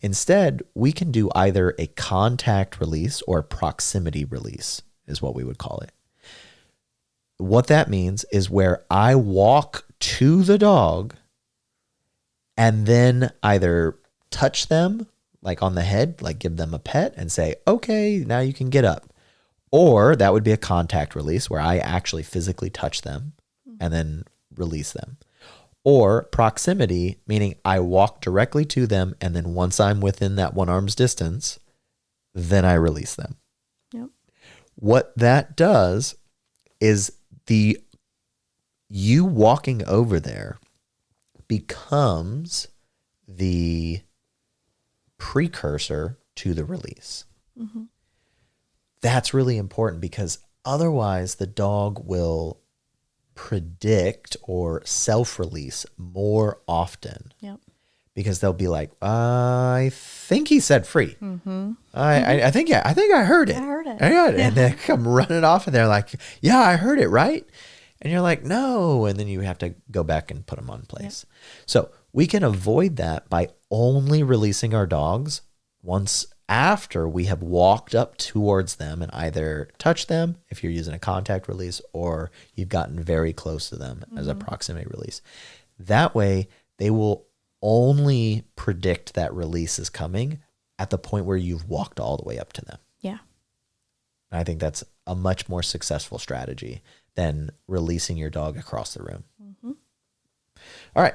S1: Instead, we can do either a contact release or a proximity release is what we would call it. What that means is where I walk to the dog and then either touch them like on the head, like give them a pet and say, okay, now you can get up. Or that would be a contact release where I actually physically touch them and then release them. Or proximity, meaning I walk directly to them and then once I'm within that 1 arm's distance, then I release them.
S2: Yep.
S1: What that does is you walking over there becomes the precursor to the release. Mm-hmm. That's really important because otherwise the dog will predict or self-release more often.
S2: Yep.
S1: Because they'll be like, I think he said free. Mm-hmm. I think I heard it.
S2: I heard it.
S1: Yeah. And they come running off and they're like, yeah, I heard it, right? And you're like, no. And then you have to go back and put them on place. Yep. So we can avoid that by only releasing our dogs once after we have walked up towards them and either touch them if you're using a contact release or you've gotten very close to them as a proximity release. That way they will only predict that release is coming at the point where you've walked all the way up to them.
S2: Yeah.
S1: And I think that's a much more successful strategy than releasing your dog across the room. Mm-hmm. All right.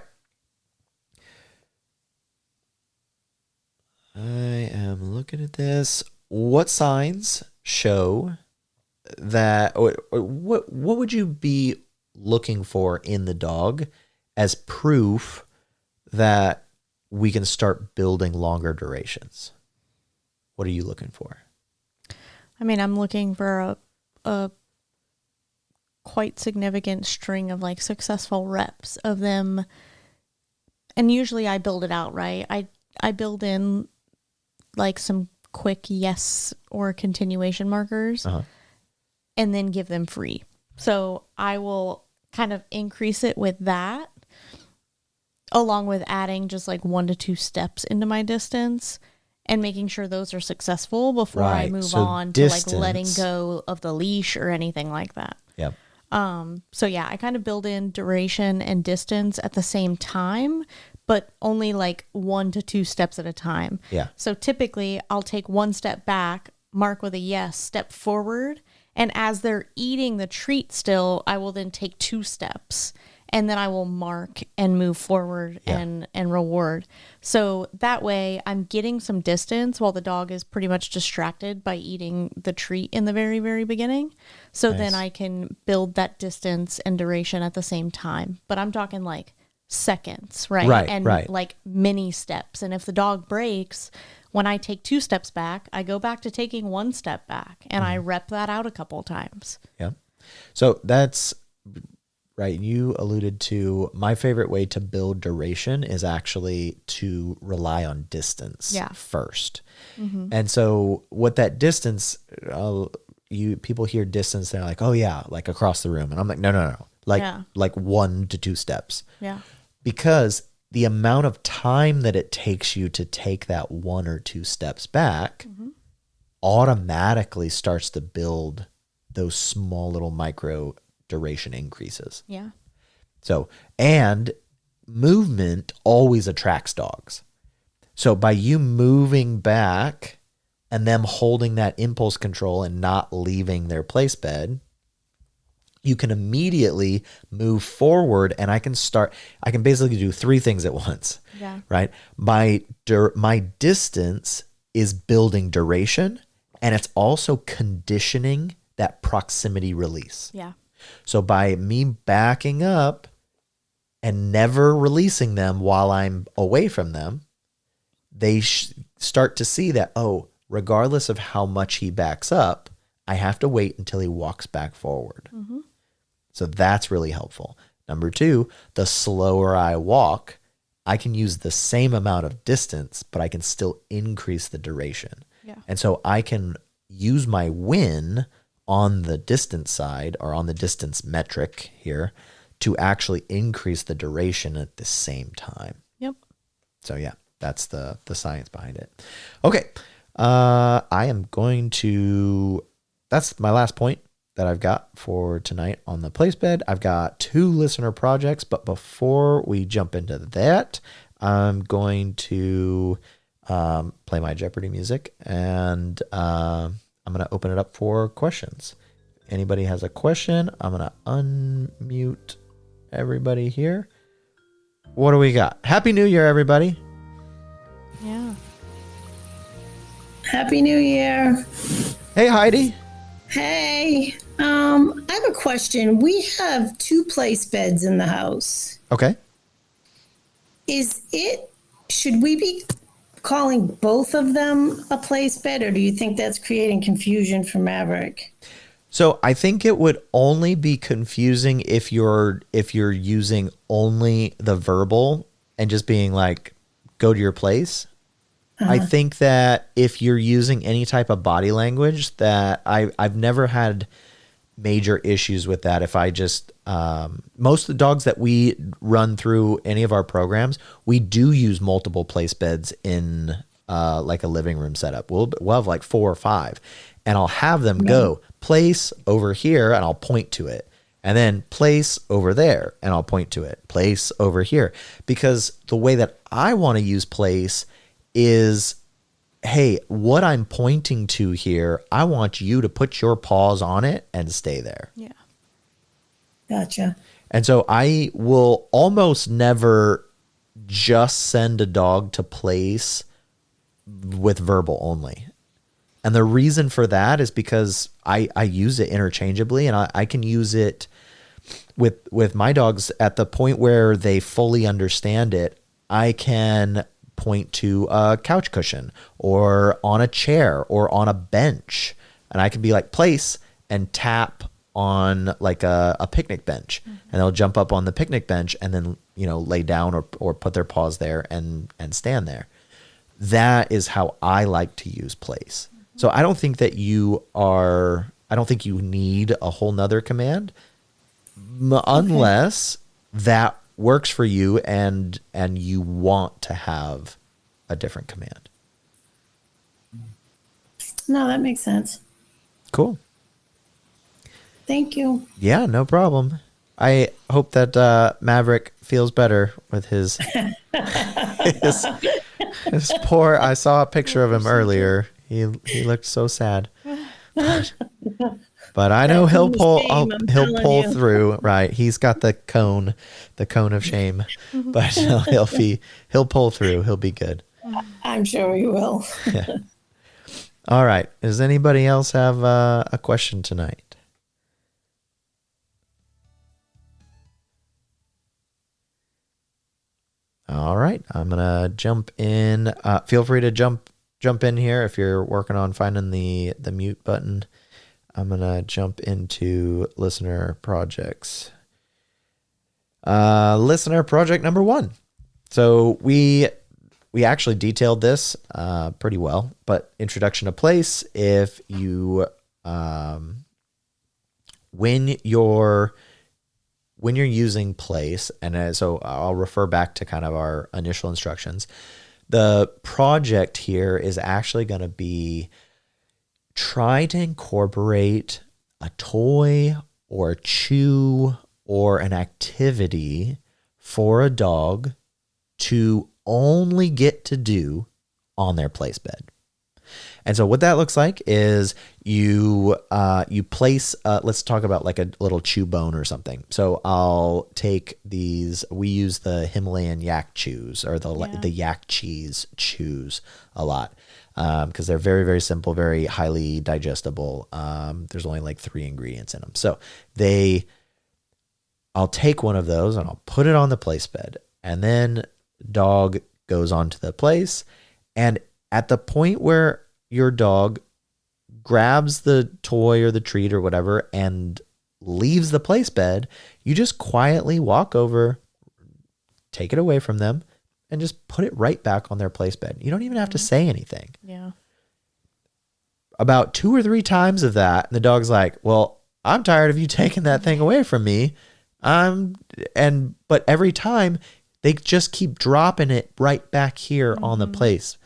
S1: I am looking at this. What signs show that, or what would you be looking for in the dog as proof that we can start building longer durations? What are you looking for?
S2: I mean, I'm looking for a quite significant string of like successful reps of them. And usually I build it out, right? I build in like some quick yes or continuation markers and then give them free. So I will kind of increase it with that along with adding just like 1 to 2 steps into my distance and making sure those are successful before I move on to like letting go of the leash or anything like that.
S1: Yep.
S2: So yeah, I kind of build in duration and distance at the same time, but only like 1 to 2 steps at a time.
S1: Yeah.
S2: So typically I'll take 1 step back, mark with a yes, step forward. And as they're eating the treat still, I will then take 2 steps and then I will mark and move forward and reward. So that way I'm getting some distance while the dog is pretty much distracted by eating the treat in the very, very beginning. So then I can build that distance and duration at the same time. But I'm talking like seconds, right? And like mini steps. And if the dog breaks, when I take 2 steps back, I go back to taking 1 step back and I rep that out a couple of times.
S1: Yeah. So that's right. You alluded to my favorite way to build duration is actually to rely on distance first. Mm-hmm. And so what that distance, people hear distance, they're like, oh yeah, like across the room. And I'm like, no. Like 1 to 2 steps.
S2: Yeah.
S1: Because the amount of time that it takes you to take that 1 or 2 steps back automatically starts to build those small little micro duration increases.
S2: Yeah.
S1: So, and movement always attracts dogs. So by you moving back and them holding that impulse control and not leaving their place bed, you can immediately move forward and I can basically do 3 things at once.
S2: Yeah.
S1: Right? My distance is building duration and it's also conditioning that proximity release.
S2: Yeah.
S1: So by me backing up and never releasing them while I'm away from them, they start to see that, regardless of how much he backs up, I have to wait until he walks back forward. Mm-hmm. So that's really helpful. Number 2, the slower I walk, I can use the same amount of distance, but I can still increase the duration.
S2: Yeah.
S1: And so I can use my win on the distance side or on the distance metric here to actually increase the duration at the same time.
S2: Yep.
S1: So yeah, that's the science behind it. Okay. I am going to, that's my last point that I've got for tonight on the place bed. I've got 2 listener projects, but before we jump into that, I'm going to play my Jeopardy music, and I'm going to open it up for questions. Anybody has a question, I'm going to unmute everybody here. What do we got? Happy New Year, everybody.
S2: Yeah.
S3: Happy New Year.
S1: Hey, Heidi.
S3: Hey, I have a question. We have 2 place beds in the house.
S1: Okay.
S3: Should we be calling both of them a place bed, or do you think that's creating confusion for Maverick?
S1: So I think it would only be confusing if you're using only the verbal and just being like, go to your place. I think that if you're using any type of body language, that I've never had major issues with that. If I just, most of the dogs that we run through any of our programs, we do use multiple place beds in like a living room setup. We'll have like 4 or 5, and I'll have them go place over here, and I'll point to it. And then place over there, and I'll point to it. Place over here. Because the way that I want to use place is, hey, what I'm pointing to here, I want you to put your paws on it and stay there.
S2: Yeah.
S3: Gotcha.
S1: And so I will almost never just send a dog to place with verbal only. And the reason for that is because I use it interchangeably, and I can use it with my dogs at the point where they fully understand it. I can point to a couch cushion or on a chair or on a bench, and I can be like, place, and tap on like a picnic bench, and they'll jump up on the picnic bench and then, lay down or put their paws there and stand there. That is how I like to use place. So I don't think that I don't think you need a whole nother command unless that works for you and you want to have a different command.
S3: No, that makes sense.
S1: Cool.
S3: Thank you.
S1: Yeah, no problem. I hope that Maverick feels better with his his poor. I saw a picture of him earlier. He looked so sad. But I know he'll pull through. Right, he's got the cone of shame. But he'll pull through. He'll be good.
S3: I'm sure he will.
S1: Yeah. All right. Does anybody else have a question tonight? All right. I'm gonna jump in. Feel free to jump in here if you're working on finding the mute button. I'm gonna jump into listener projects. Listener project number 1. So we actually detailed this pretty well, but introduction to place. If you when you're using place, and so I'll refer back to kind of our initial instructions. The project here is actually going to be try to incorporate a toy or a chew or an activity for a dog to only get to do on their place bed. And so what that looks like is you place, let's talk about like a little chew bone or something. So I'll take these, we use the Himalayan yak chews or the yak cheese chews a lot because they're very, very simple, very highly digestible. There's only like 3 ingredients in them. So I'll take one of those and I'll put it on the place bed, and then dog goes onto the place. And at the point where your dog grabs the toy or the treat or whatever and leaves the place bed, you just quietly walk over, take it away from them, and just put it right back on their place bed. You don't even have to say anything.
S2: Yeah.
S1: About 2 or 3 times of that, and the dog's like, well, I'm tired of you taking that thing away from me. But every time they just keep dropping it right back here on the place.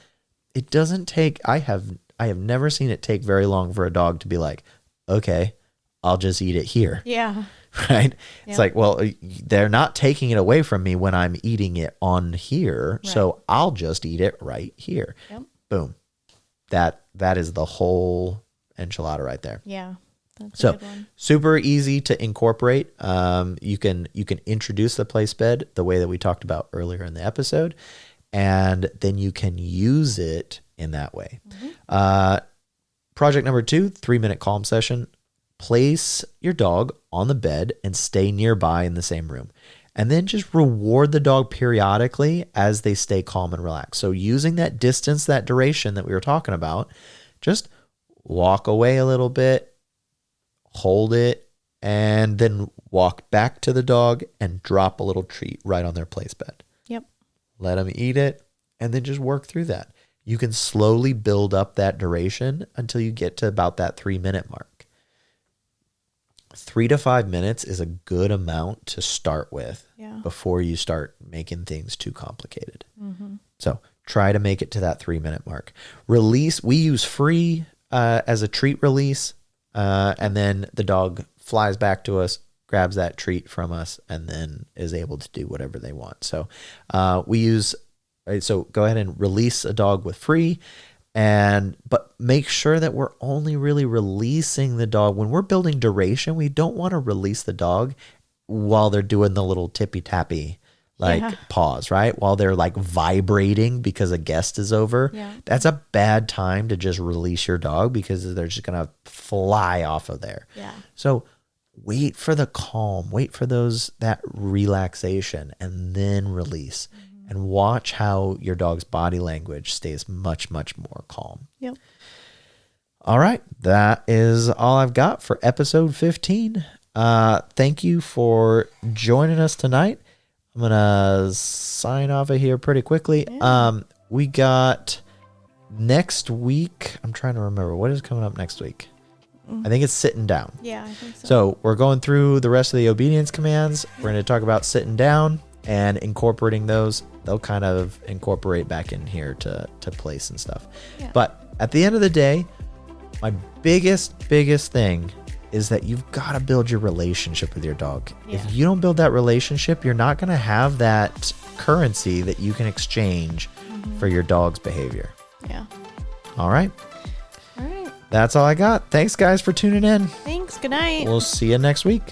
S1: It doesn't take, I have never seen it take very long for a dog to be like, okay, I'll just eat it here.
S2: Yeah.
S1: Right? It's like, well, they're not taking it away from me when I'm eating it on here. Right. So I'll just eat it right here. Yep. Boom. That is the whole enchilada right there.
S2: Yeah. That's
S1: so
S2: a good one.
S1: Super easy to incorporate. You can introduce the place bed the way that we talked about earlier in the episode, and then you can use it in that way. Project number 2, 3-minute calm session. Place your dog on the bed and stay nearby in the same room. And then just reward the dog periodically as they stay calm and relaxed. So using that distance, that duration that we were talking about, just walk away a little bit, hold it, and then walk back to the dog and drop a little treat right on their place bed.
S2: Yep.
S1: Let them eat it, and then just work through that. You can slowly build up that duration until you get to about that 3-minute mark. 3 to 5 minutes is a good amount to start with before you start making things too complicated. So try to make it to that 3-minute mark. Release, we use free as a treat release, and then the dog flies back to us, grabs that treat from us, and then is able to do whatever they want. So we use, so go ahead and release a dog with free, but make sure that we're only really releasing the dog. When we're building duration, we don't want to release the dog while they're doing the little tippy-tappy pause, right? While they're like vibrating because a guest is over. Yeah. That's a bad time to just release your dog because they're just going to fly off of there.
S2: Yeah.
S1: So wait for the calm, wait for that relaxation, and then release. And watch how your dog's body language stays much, much more calm.
S2: Yep.
S1: All right. That is all I've got for episode 15. Thank you for joining us tonight. I'm going to sign off of here pretty quickly. Yeah. We got next week. I'm trying to remember what is coming up next week. I think it's sitting down.
S2: Yeah, I think so.
S1: So we're going through the rest of the obedience commands. We're going to talk about sitting down and incorporating those. They'll kind of incorporate back in here to place and stuff. Yeah. But at the end of the day, my biggest thing is that you've got to build your relationship with your dog. Yeah. If you don't build that relationship, you're not going to have that currency that you can exchange for your dog's behavior.
S2: Yeah.
S1: All right. That's all I got. Thanks, guys, for tuning in.
S2: Thanks. Good night.
S1: We'll see you next week.